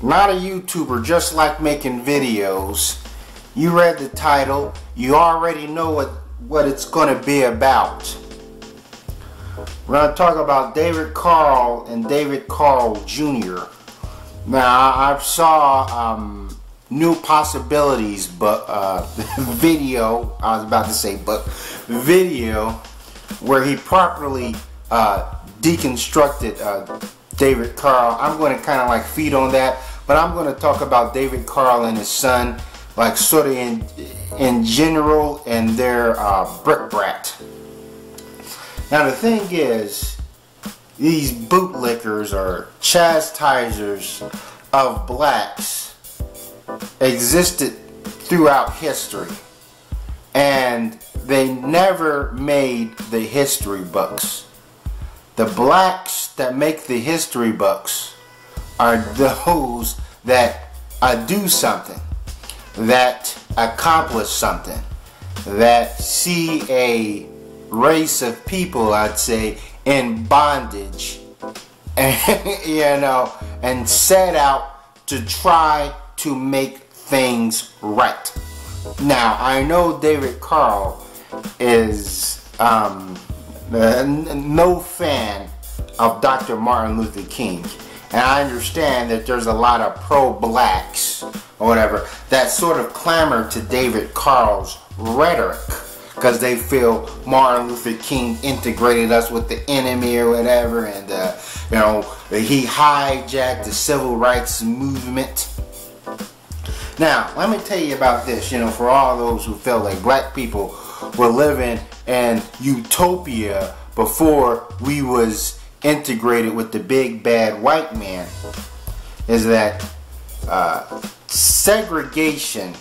not a YouTuber, just like making videos. You read the title, you already know what it's going to be about. We're going to talk about David Carroll and David Carroll Jr. Now, I saw New Possibilities video, I was about to say video, where he properly deconstructed David Carroll. I'm going to kind of like feed on that, but I'm going to talk about David Carroll and his son, like sort of in general, and their bric-brat. Now the thing is, these bootlickers or chastisers of blacks existed throughout history, and they never made the history books. The blacks that make the history books are those that do something, that accomplish something, that see a race of people, I'd say, in bondage, and and set out to try to make things right. Now, I know David Carroll is no fan of Dr. Martin Luther King, and I understand that there's a lot of pro-blacks or whatever that sort of clamor to David Carroll's rhetoric because they feel Martin Luther King integrated us with the enemy or whatever, and he hijacked the civil rights movement. Now, let me tell you about this, for all those who felt like black people were living in utopia before we was integrated with the big bad white man, is that segregation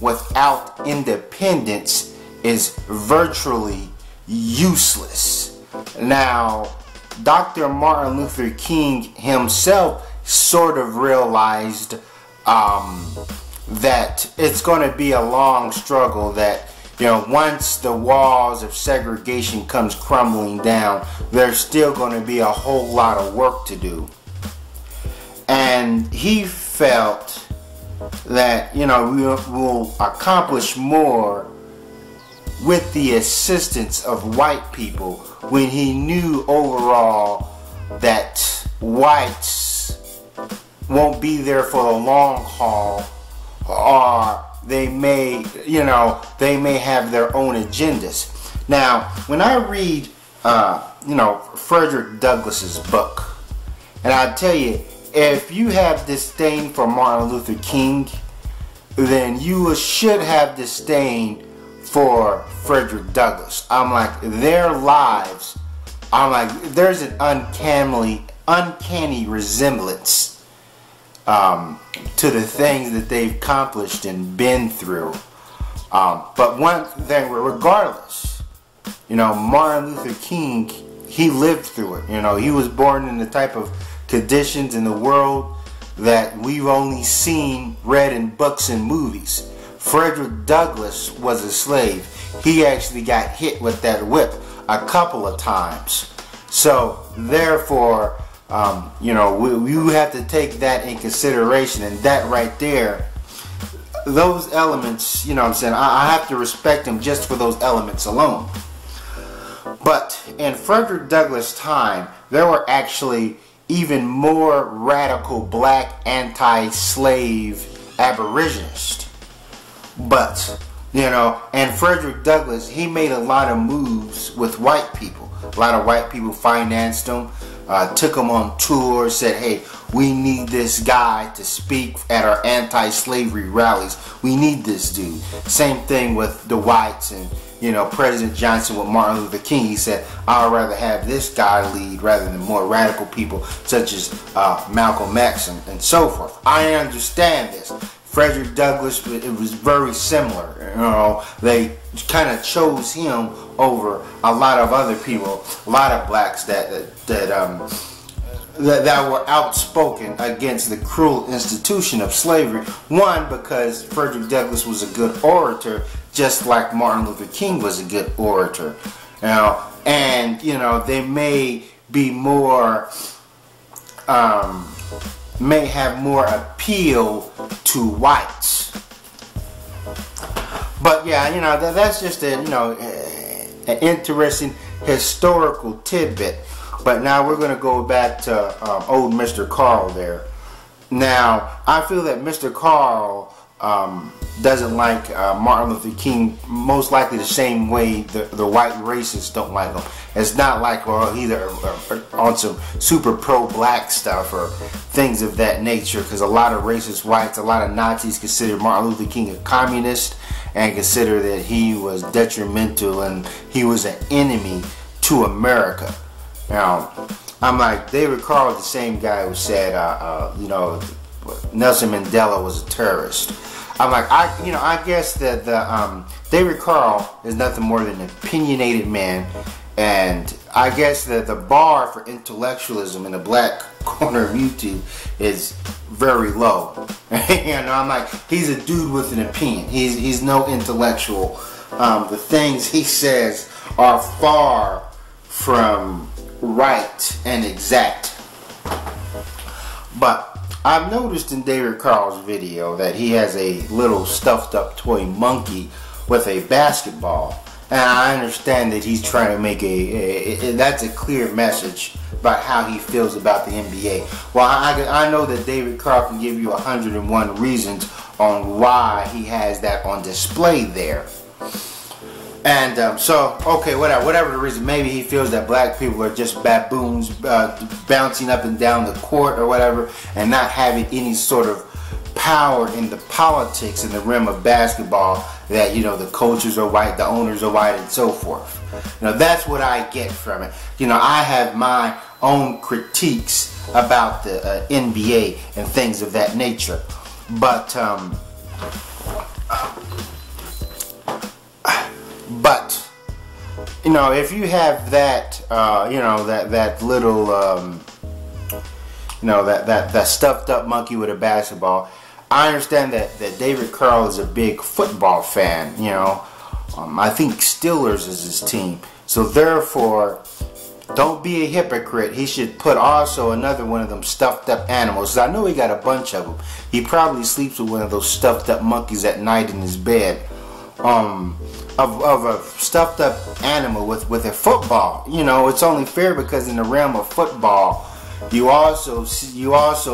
without independence is virtually useless. Now, Dr. Martin Luther King himself sort of realized that it's going to be a long struggle, that once the walls of segregation comes crumbling down, there's still going to be a whole lot of work to do. And he felt that we will accomplish more with the assistance of white people, when he knew overall that whites won't be there for the long haul, or they may have their own agendas. Now, when I read Frederick Douglass's book, and I tell you, if you have disdain for Martin Luther King, then you should have disdain for Frederick Douglass. I'm like, their lives, there's an uncanny resemblance to the things that they've accomplished and been through. But one thing, regardless, Martin Luther King, he lived through it. He was born in the type of conditions in the world that we've only read in books and movies. Frederick Douglass was a slave. He actually got hit with that whip a couple of times. So therefore, you have to take that in consideration, and that right there, those elements, I have to respect him just for those elements alone. But in Frederick Douglass' time, there were actually even more radical black anti-slave abolitionists. But, and Frederick Douglass, he made a lot of moves with white people. A lot of white people financed him, took him on tour, said, hey, we need this guy to speak at our anti-slavery rallies. We need this dude. Same thing with the whites and President Johnson with Martin Luther King. He said, I'd rather have this guy lead rather than more radical people such as Malcolm X and so forth. I understand this. Frederick Douglass, it was very similar. They kind of chose him over a lot of other people, a lot of blacks that were outspoken against the cruel institution of slavery. One, because Frederick Douglass was a good orator, just like Martin Luther King was a good orator. And they may be more may have more appeal to whites. But yeah, you know, that's just a, you know, an interesting historical tidbit. But now we're going to go back to old Mr. Carroll there. Now, I feel that Mr. Carroll doesn't like Martin Luther King most likely the same way the white racists don't like him. It's not like, well, either on some super pro-black stuff or things of that nature, because a lot of racist whites, a lot of Nazis consider Martin Luther King a communist and consider that he was detrimental and he was an enemy to America. Now, I'm like, David Carroll is the same guy who said, you know, Nelson Mandela was a terrorist. I'm like, I guess that David Carroll is nothing more than an opinionated man, and I guess that the bar for intellectualism in the black corner of YouTube is very low. You know, I'm like, he's a dude with an opinion. He's no intellectual. The things he says are far from right and exact. But I've noticed in David Carroll's video that he has a little stuffed up toy monkey with a basketball, and I understand that he's trying to make that's a clear message about how he feels about the NBA. Well, I know that David Carroll can give you 101 reasons on why he has that on display there. And so, okay, whatever the reason, maybe he feels that black people are just baboons bouncing up and down the court or whatever, and not having any sort of power in the politics in the realm of basketball, that, you know, the coaches are white, the owners are white, and so forth. You know, that's what I get from it. You know, I have my own critiques about the NBA and things of that nature. But, you know, if you have that, you know, that little, you know, that stuffed up monkey with a basketball, I understand that David Carroll is a big football fan. You know, I think Steelers is his team, so therefore, don't be a hypocrite. He should put also another one of them stuffed up animals. I know he got a bunch of them. He probably sleeps with one of those stuffed up monkeys at night in his bed. Of a stuffed up animal with a football. You know, it's only fair because in the realm of football, you also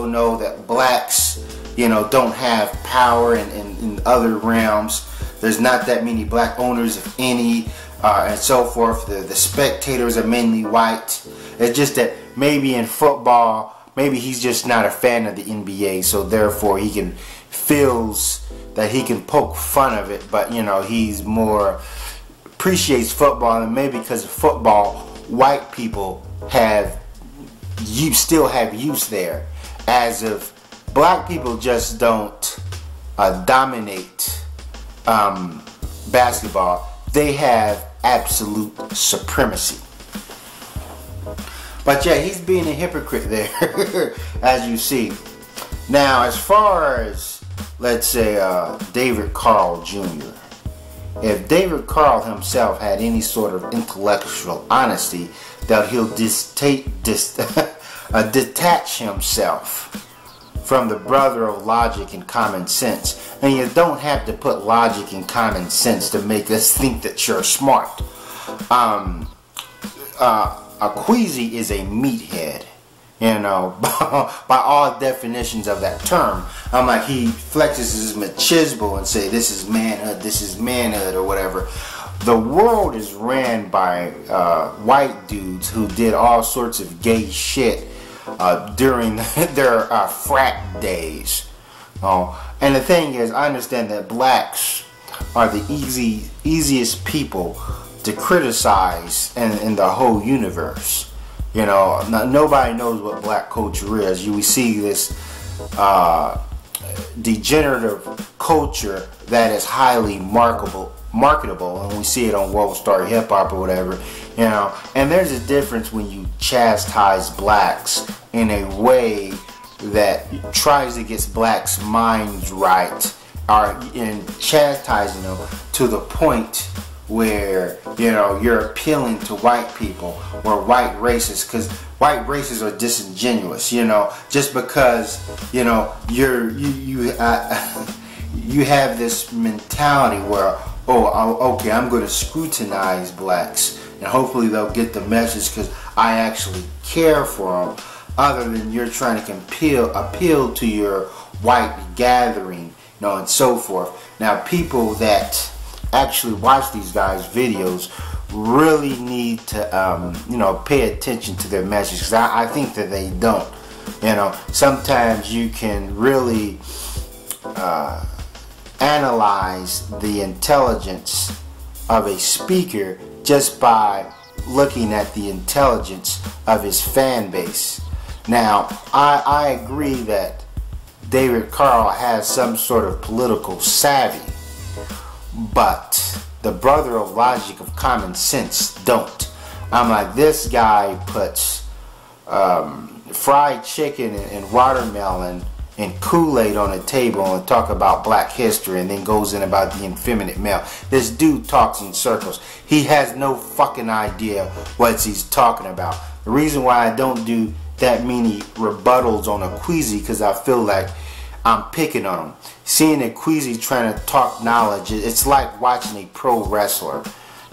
know that blacks, you know, don't have power in other realms. There's not that many black owners, if any, and so forth. The spectators are mainly white. It's just that maybe in football, maybe he's just not a fan of the NBA, so therefore he feels that he can poke fun of it, but, you know, he's more appreciates football, and maybe because of football, white people still have use there, as if black people just don't dominate basketball. They have absolute supremacy. But yeah, he's being a hypocrite there, as you see. Now, as far as, let's say, David Carroll Jr., if David Carroll himself had any sort of intellectual honesty, that he'll detach himself from the brother of logic and common sense. And you don't have to put logic and common sense to make us think that you're smart. A queasy is a meathead, you know, by all definitions of that term. I'm like, he flexes his machismo and say, this is manhood, or whatever. The world is ran by white dudes who did all sorts of gay shit during their frat days. And the thing is, I understand that blacks are the easiest people to criticize in the whole universe. You know, nobody knows what black culture is. You see this degenerative culture that is highly marketable, and we see it on World Star Hip Hop or whatever. You know, and there's a difference when you chastise blacks in a way that tries to get blacks' minds right, or in chastising them to the point where, you know, you're appealing to white people or white racists, because white racists are disingenuous, you know, just because, you know, you have this mentality where, oh, okay, I'm going to scrutinize blacks and hopefully they'll get the message because I actually care for them, other than you're trying to appeal to your white gathering, you know, and so forth. Now, people that actually watch these guys' videos really need to, you know, pay attention to their message, because I think that they don't. You know, sometimes you can really analyze the intelligence of a speaker just by looking at the intelligence of his fan base. Now, I agree that David Carroll has some sort of political savvy, but the brother of logic, of common sense, don't. I'm like, this guy puts fried chicken and watermelon and Kool-Aid on the table and talk about black history, and then goes in about the effeminate male. This dude talks in circles. He has no fucking idea what he's talking about. The reason why I don't do that many rebuttals on Akweezy, because I feel like I'm picking on him. Seeing Akweezy trying to talk knowledge, it's like watching a pro wrestler.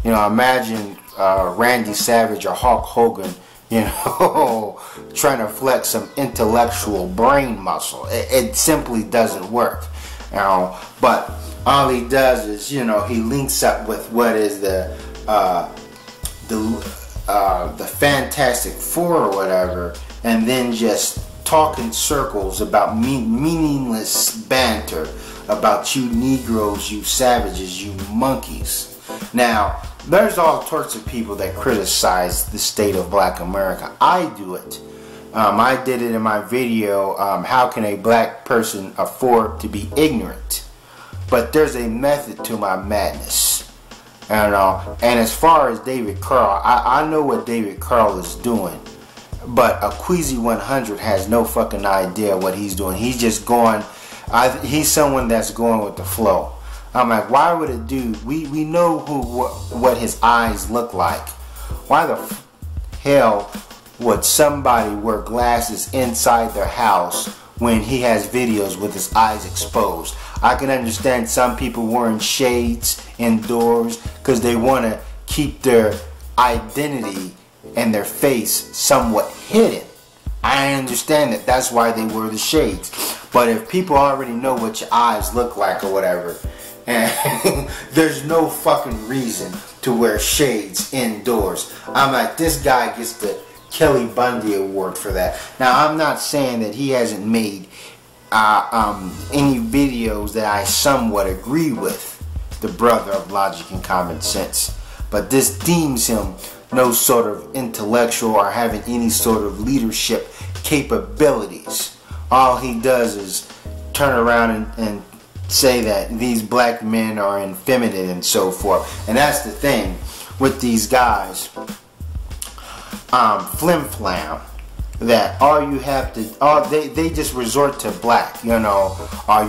You know, imagine Randy Savage or Hulk Hogan, you know, trying to flex some intellectual brain muscle. It simply doesn't work, you know. But all he does is, you know, he links up with what is the Fantastic Four or whatever, and then just talk in circles about meaningless banter about you Negroes, you savages, you monkeys. Now, there's all sorts of people that criticize the state of black America. I do it. I did it in my video, how can a black person afford to be ignorant? But there's a method to my madness. And as far as David Carroll, I know what David Carroll is doing. But Akweezy 100 has no fucking idea what he's doing. He's just going, he's someone that's going with the flow. I'm like, why would a dude, we know what his eyes look like. Why the hell would somebody wear glasses inside their house when he has videos with his eyes exposed? I can understand some people wearing shades indoors because they want to keep their identity and their face somewhat hidden. I understand that. That's why they wear the shades. But if people already know what your eyes look like or whatever, and there's no fucking reason to wear shades indoors. I'm like, this guy gets the Kelly Bundy Award for that. Now, I'm not saying that he hasn't made any videos that I somewhat agree with, the brother of logic and common sense. But this deems him no sort of intellectual or having any sort of leadership capabilities. All he does is turn around and say that these black men are effeminate and so forth. And that's the thing with these guys, flim flam, that all you have to, they just resort to black, you know,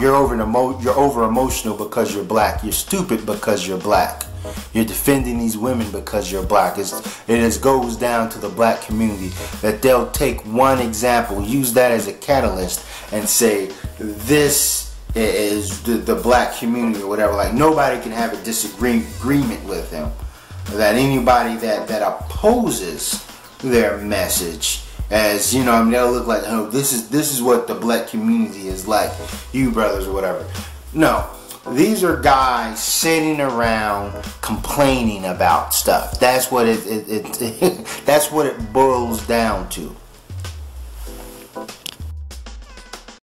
you're over emotional because you're black, you're stupid because you're black, you're defending these women because you're black. It just goes down to the black community that they'll take one example, use that as a catalyst, and say this is the black community or whatever. Like, nobody can have a disagreement with them. That anybody that opposes their message, as you know, I mean, they'll look like, oh, this is what the black community is like, you brothers or whatever. No, these are guys sitting around complaining about stuff. That's what that's what it boils down to.